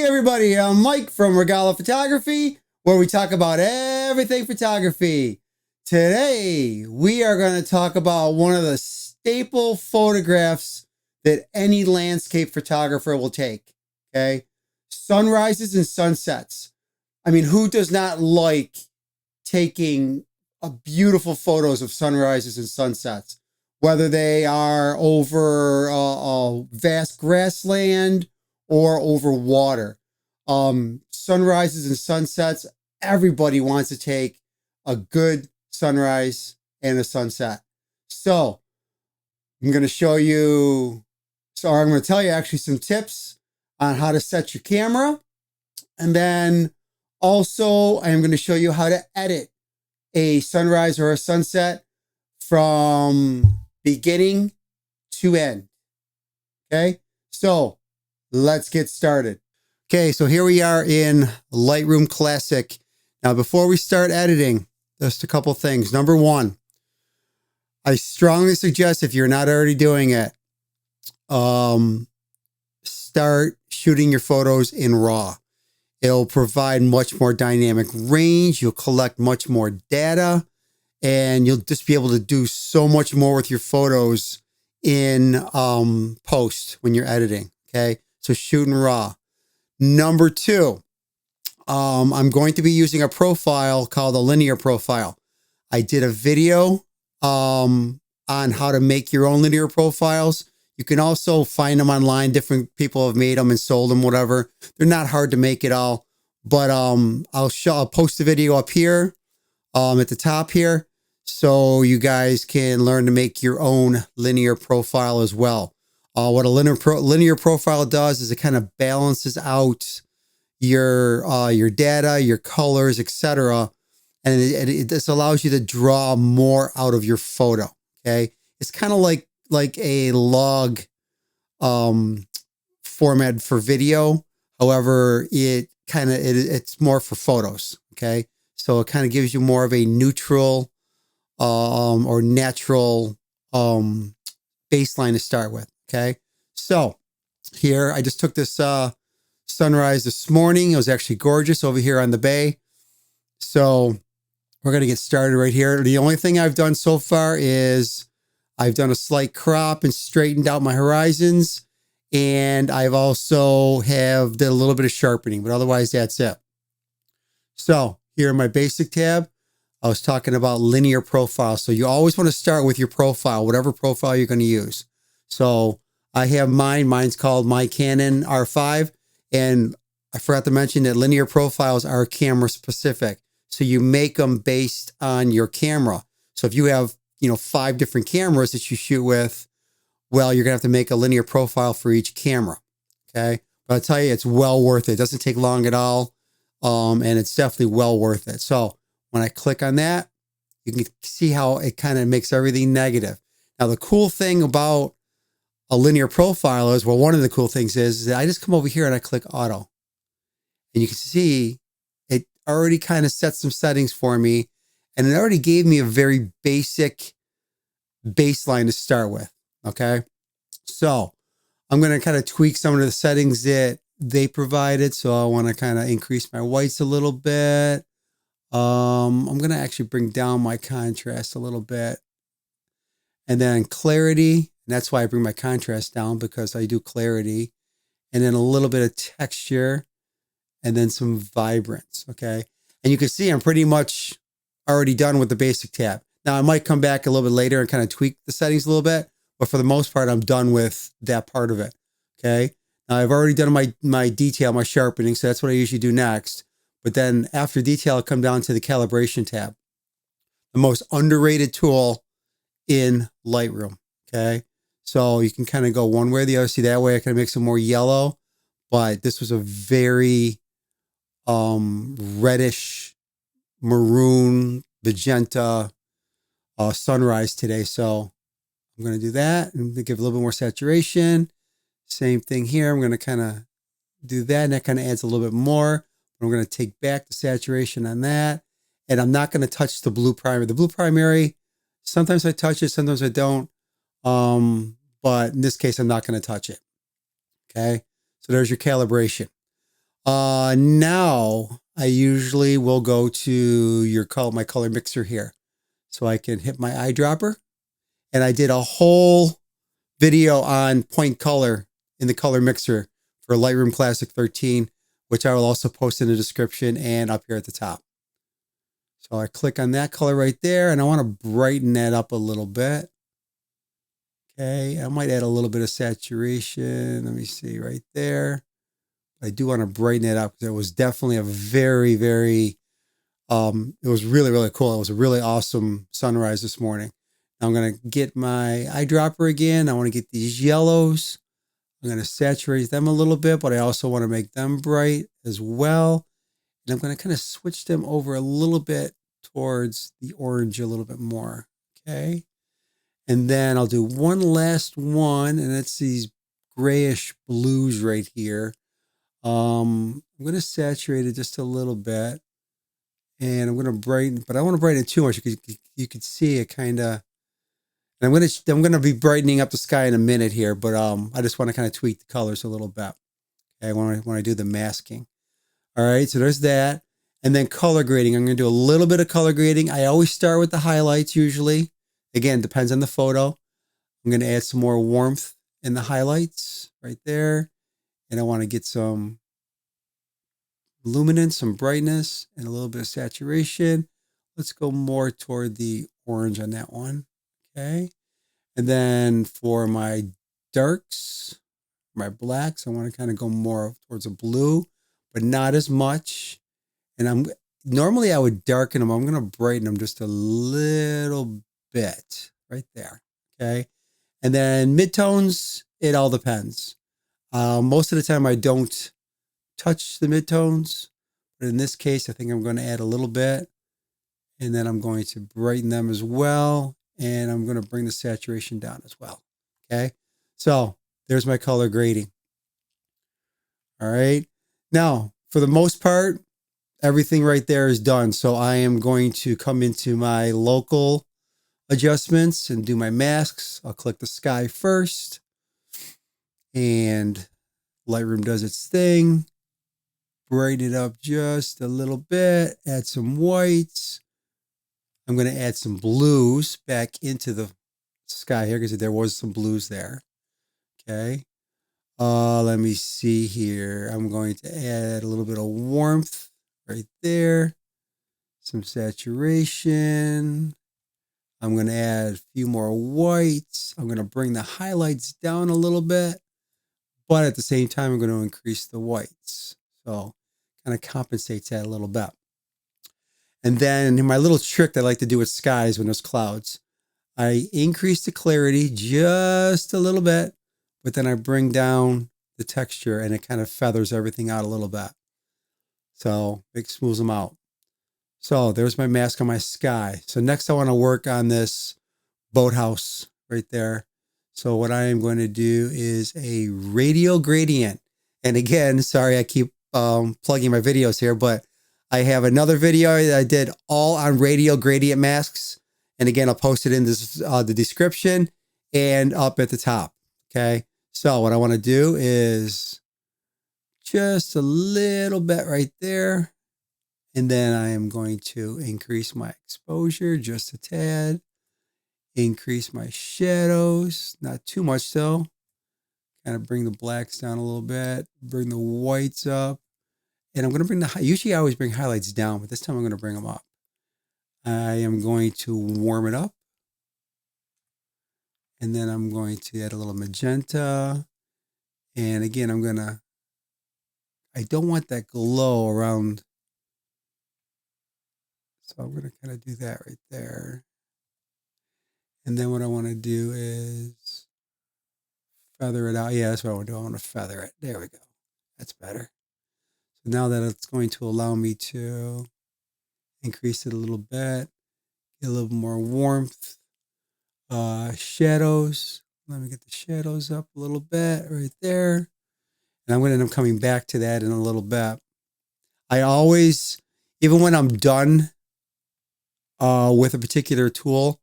everybody, I'm Mike from Radial Photography, where we talk about everything photography. Today, we are going to talk about one of the staple photographs that any landscape photographer will take, okay? Sunrises and sunsets. I mean, who does not like taking beautiful photos of sunrises and sunsets? Whether they are over a vast grassland or over water. Sunrises and sunsets, everybody wants to take a good sunrise and a sunset. So I'm going to show you, I'm going to tell you actually some tips on how to set your camera. And then also I'm going to show you how to edit a sunrise or a sunset from beginning to end. Okay, so let's get started. Okay, so here we are in Lightroom Classic. Now, before we start editing, just a couple things. Number one, I strongly suggest, if you're not already doing it, start shooting your photos in RAW. It'll provide much more dynamic range. You'll collect much more data, and you'll just be able to do so much more with your photos in post when you're editing. Okay, so shoot in RAW. Number two, I'm going to be using a profile called a linear profile. I did a video on how to make your own linear profiles. You can also find them online. Different people have made them and sold them, whatever. They're not hard to make at all. But I'll post the video up here at the top here, so you guys can learn to make your own linear profile as well. What a linear profile does is it kind of balances out your data, your colors, etc., and it just allows you to draw more out of your photo. Okay, it's kind of like a log format for video. However, it's more for photos. Okay, so it kind of gives you more of a neutral or natural baseline to start with. Okay, so here I just took this sunrise this morning. It was actually gorgeous over here on the bay. So we're going to get started right here. The only thing I've done so far is I've done a slight crop and straightened out my horizons. And I've also did a little bit of sharpening, but otherwise that's it. So here in my basic tab, I was talking about linear profile. So you always want to start with your profile, whatever profile you're going to use. So I have mine. Mine's called my Canon R5. And I forgot to mention that linear profiles are camera specific. So you make them based on your camera. So if you have, 5 different cameras that you shoot with, well, you're going to have to make a linear profile for each camera. Okay. But I'll tell you, it's well worth it. It doesn't take long at all. And it's definitely well worth it. So when I click on that, you can see how it kind of makes everything negative. Now, the cool thing about a linear profile is, well, one of the cool things is that I just come over here and I click auto. And you can see it already kind of set some settings for me. And it already gave me a very basic baseline to start with. Okay. So I'm going to kind of tweak some of the settings that they provided. So I want to kind of increase my whites a little bit. I'm going to actually bring down my contrast a little bit. And then clarity. And that's why I bring my contrast down, because I do clarity. And then a little bit of texture. And then some vibrance. Okay. And you can see I'm pretty much already done with the basic tab. Now I might come back a little bit later and kind of tweak the settings a little bit. But for the most part, I'm done with that part of it. Okay. Now I've already done my detail, my sharpening. So that's what I usually do next. But then after detail, I'll come down to the calibration tab. The most underrated tool in Lightroom. Okay. So you can kind of go one way or the other. See, that way I can make some more yellow. But this was a very reddish, maroon, magenta sunrise today. So I'm going to do that and give a little bit more saturation. Same thing here. I'm going to kind of do that, and that kind of adds a little bit more. I'm going to take back the saturation on that. And I'm not going to touch the blue primary. The blue primary, sometimes I touch it, sometimes I don't. But in this case, I'm not going to touch it. Okay. So there's your calibration. Now I usually will go to my color mixer here. So I can hit my eyedropper. And I did a whole video on point color in the color mixer for Lightroom Classic 13, which I will also post in the description and up here at the top. So I click on that color right there, and I want to brighten that up a little bit. Okay, I might add a little bit of saturation. Let me see right there. I do want to brighten it up because it was definitely a very, very, it was really, really cool. It was a really awesome sunrise this morning. Now I'm going to get my eyedropper again. I want to get these yellows. I'm going to saturate them a little bit, but I also want to make them bright as well. And I'm going to kind of switch them over a little bit towards the orange a little bit more. Okay. And then I'll do one last one, and it's these grayish blues right here. I'm going to saturate it just a little bit, and I'm going to brighten, but I don't want to brighten it too much because you could see it kind of. And I'm going to be brightening up the sky in a minute here, but I just want to kind of tweak the colors a little bit. Okay, when I do the masking. All right, so there's that. And then color grading. I'm going to do a little bit of color grading. I always start with the highlights usually. Again, depends on the photo. I'm going to add some more warmth in the highlights right there. And I want to get some luminance, some brightness, and a little bit of saturation. Let's go more toward the orange on that one. Okay. And then for my darks, my blacks, I want to kind of go more towards a blue, but not as much. And normally I would darken them. I'm going to brighten them just a little bit right there. Okay. And then midtones, it all depends. Most of the time I don't touch the midtones, but in this case, I think I'm going to add a little bit, and then I'm going to brighten them as well. And I'm going to bring the saturation down as well. Okay. So there's my color grading. All right. Now, for the most part, everything right there is done. So I am going to come into my local adjustments and do my masks. I'll click the sky first, and Lightroom does its thing. Brighten it up just a little bit. Add some whites. I'm going to add some blues back into the sky here because there was some blues there. Okay. Let me see here. I'm going to add a little bit of warmth right there. Some saturation. I'm going to add a few more whites. I'm going to bring the highlights down a little bit, but at the same time, I'm going to increase the whites. So kind of compensates that a little bit. And then my little trick that I like to do with skies when there's clouds, I increase the clarity just a little bit, but then I bring down the texture and it kind of feathers everything out a little bit. So it smooths them out. So there's my mask on my sky. So next I want to work on this boathouse right there. So what I am going to do is a radial gradient. And again, sorry, I keep plugging my videos here, but I have another video that I did all on radial gradient masks. And again, I'll post it in this, the description and up at the top. Okay. So what I want to do is just a little bit right there. And then I am going to increase my exposure just a tad. Increase my shadows, not too much though. Kind of bring the blacks down a little bit. Bring the whites up. And I'm going to bring usually I always bring highlights down, but this time I'm going to bring them up. I am going to warm it up. And then I'm going to add a little magenta. And again, I don't want that glow around. So I'm going to kind of do that right there. And then what I want to do is feather it out. Yeah, that's what I want to do. I want to feather it. There we go. That's better. So now that it's going to allow me to increase it a little bit, get a little more warmth. Shadows. Let me get the shadows up a little bit right there. And I'm going to end up coming back to that in a little bit. I always, even when I'm done with a particular tool,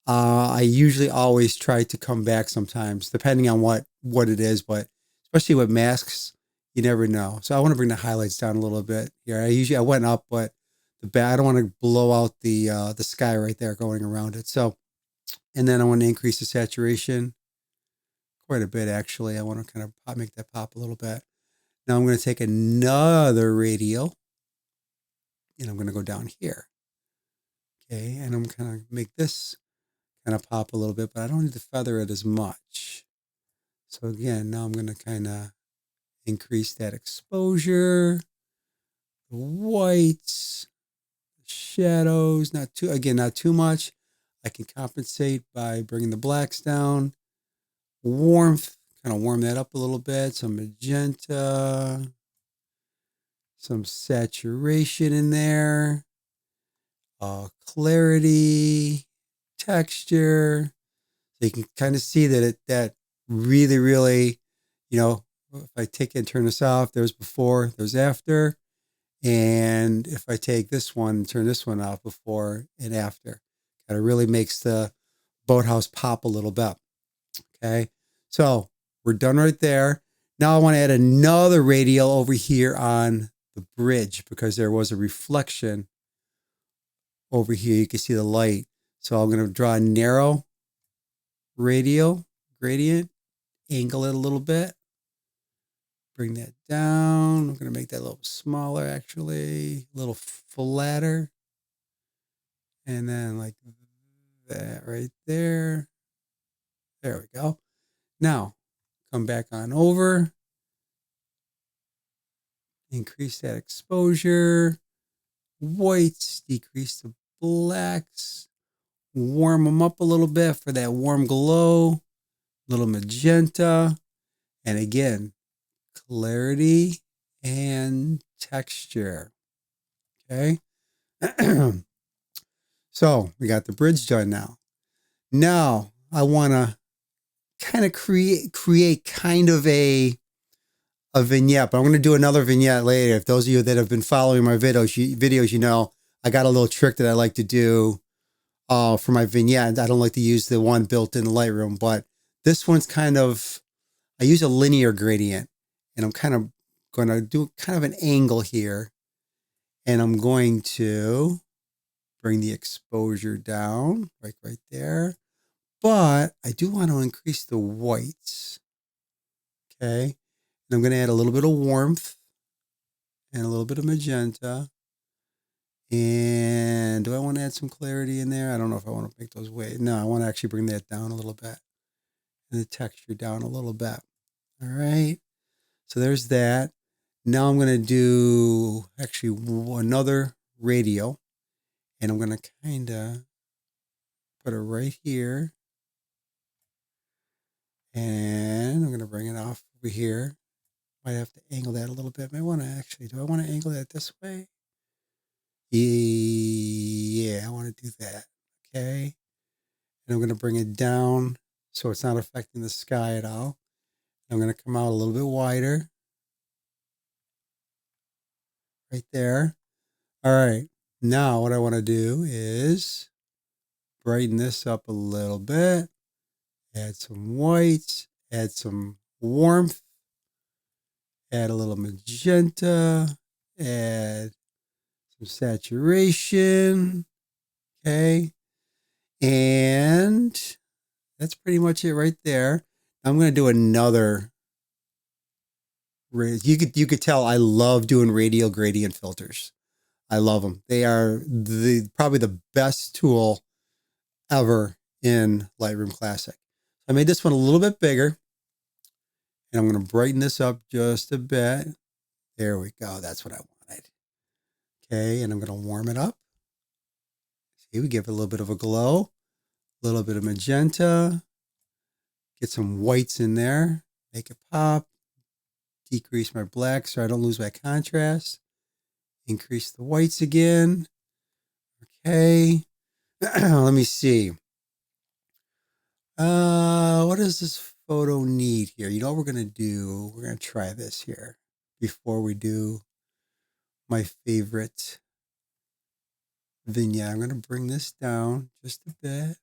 I usually always try to come back sometimes, depending on what it is. But especially with masks, You never know. So I want to bring the highlights down a little bit here. I went up, but I don't want to blow out the sky right there going around it. So, and then I want to increase the saturation quite a bit actually. I want to kind of make that pop a little bit. Now I'm going to take another radial and I'm going to go down here. Okay, and I'm kind of make this kind of pop a little bit, but I don't need to feather it as much. So again, now I'm going to kind of increase that exposure, the whites, the shadows, not too much. I can compensate by bringing the blacks down. Warmth, kind of warm that up a little bit. Some magenta, some saturation in there, clarity, texture. So you can kind of see that that really, really, if I take it and turn this off, there's before, there's after. And if I take this one and turn this one off, before and after, kind of really makes the boathouse pop a little bit. Okay. So we're done right there. Now I want to add another radial over here on the bridge because there was a reflection over here. You can see the light. So I'm going to draw a narrow radial gradient, angle it a little bit, bring that down. I'm going to make that a little smaller, actually, a little flatter. And then like that right there. There we go. Now come back on over, increase that exposure, whites, decrease the blacks, warm them up a little bit for that warm glow, little magenta, and again, clarity and texture. Okay. So we got the bridge done now. Now I want to kind of create kind of a vignette, but I'm going to do another vignette later. If those of you that have been following my videos, you know, I got a little trick that I like to do for my vignette. I don't like to use the one built in Lightroom, but this one's kind of, I use a linear gradient and I'm kind of going to do kind of an angle here. And I'm going to bring the exposure down right there. But I do want to increase the whites. Okay. And I'm going to add a little bit of warmth and a little bit of magenta. And do I want to add some clarity in there? I don't know if I want to make those weight. No, I want to actually bring that down a little bit. And the texture down a little bit. All right. So there's that. Now I'm going to do actually another radial. And I'm going to kind of put it right here. And I'm going to bring it off over here. Might have to angle that a little bit. Do I want to angle that this way? Yeah, I want to do that. Okay. And I'm going to bring it down so it's not affecting the sky at all. I'm going to come out a little bit wider. Right there. All right. Now what I want to do is brighten this up a little bit. Add some whites. Add some warmth. Add a little magenta. Add some saturation. Okay. And that's pretty much it right there. I'm going to do another. You could tell I love doing radial gradient filters. I love them. They are probably the best tool ever in Lightroom Classic. I made this one a little bit bigger. And I'm going to brighten this up just a bit. There we go. That's what I wanted. Okay, and I'm going to warm it up. See, we give it a little bit of a glow. A little bit of magenta. Get some whites in there. Make it pop. Decrease my black so I don't lose my contrast. Increase the whites again. Okay. Let me see. What does this photo need here? You know what we're going to do? We're going to try this here before we do my favorite vignette. I'm going to bring this down just a bit.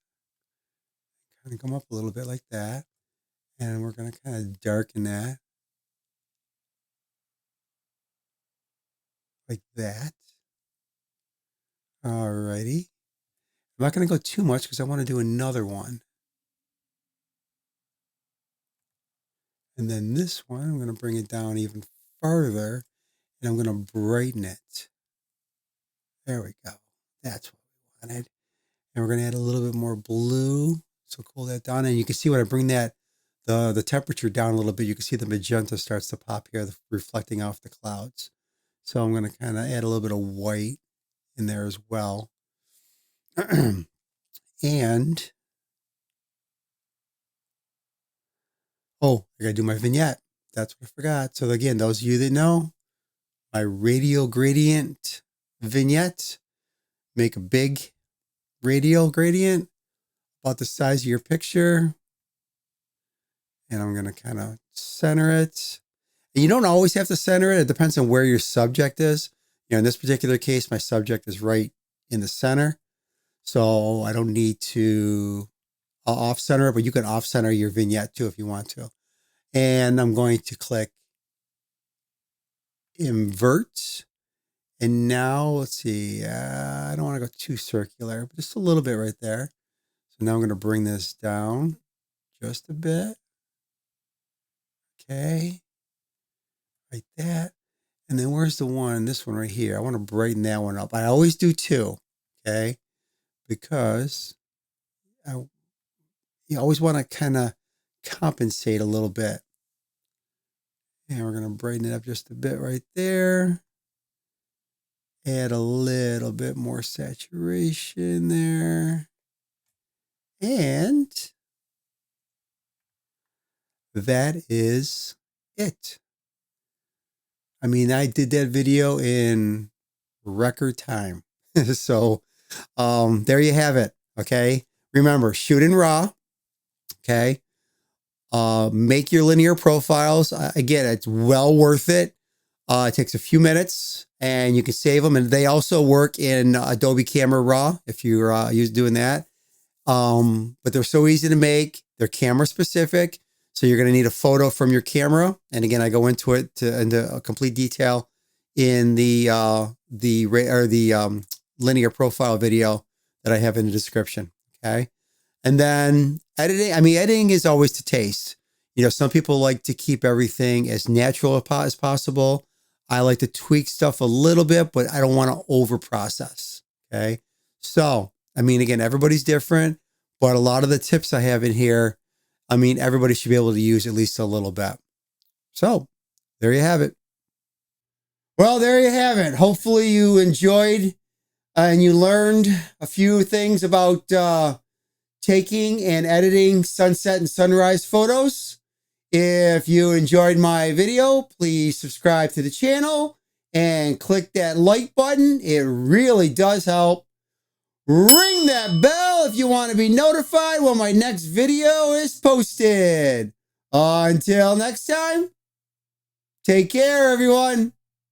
Kind of come up a little bit like that. And we're going to kind of darken that. like that. Alrighty. I'm not going to go too much because I want to do another one. And then this one, I'm going to bring it down even further, and I'm going to brighten it. There we go. That's what we wanted. And we're going to add a little bit more blue. So cool that down. And you can see when I bring that, the temperature down a little bit, you can see the magenta starts to pop here, reflecting off the clouds. So I'm going to kind of add a little bit of white in there as well. And, oh, I got to do my vignette. That's what I forgot. So again, those of you that know, my radial gradient vignette, make a big radial gradient about the size of your picture. And I'm going to kind of center it. And you don't always have to center it. It depends on where your subject is. You know, in this particular case, my subject is right in the center. So I don't need to off center it, but you can off center your vignette too if you want to. And I'm going to click invert. And now let's see, I don't want to go too circular, but just a little bit right there. So now I'm going to bring this down just a bit. Okay. Like that. And then where's the one, this one right here? I want to brighten that one up. I always do two. Okay. Because you always want to kind of compensate a little bit. And we're going to brighten it up just a bit right there. Add a little bit more saturation there. And that is it. I mean, I did that video in record time. So there you have it. Okay. Remember, shoot in RAW. Okay. Make your linear profiles. Again, it's well worth it. It takes a few minutes and you can save them. And they also work in Adobe Camera Raw if you're doing that. But they're so easy to make. They're camera specific. So you're going to need a photo from your camera. And again, I go into it into complete detail in the linear profile video that I have in the description. Okay. And then editing. I mean, editing is always to taste. You know, some people like to keep everything as natural as possible. I like to tweak stuff a little bit, but I don't want to over process. Okay. So, I mean, again, everybody's different, but a lot of the tips I have in here, I mean, everybody should be able to use at least a little bit. So there you have it. Well, there you have it. Hopefully you enjoyed and you learned a few things about taking and editing sunset and sunrise photos. If you enjoyed my video, please subscribe to the channel and click that like button. It really does help. Ring that bell if you want to be notified when my next video is posted. Until next time, take care, everyone.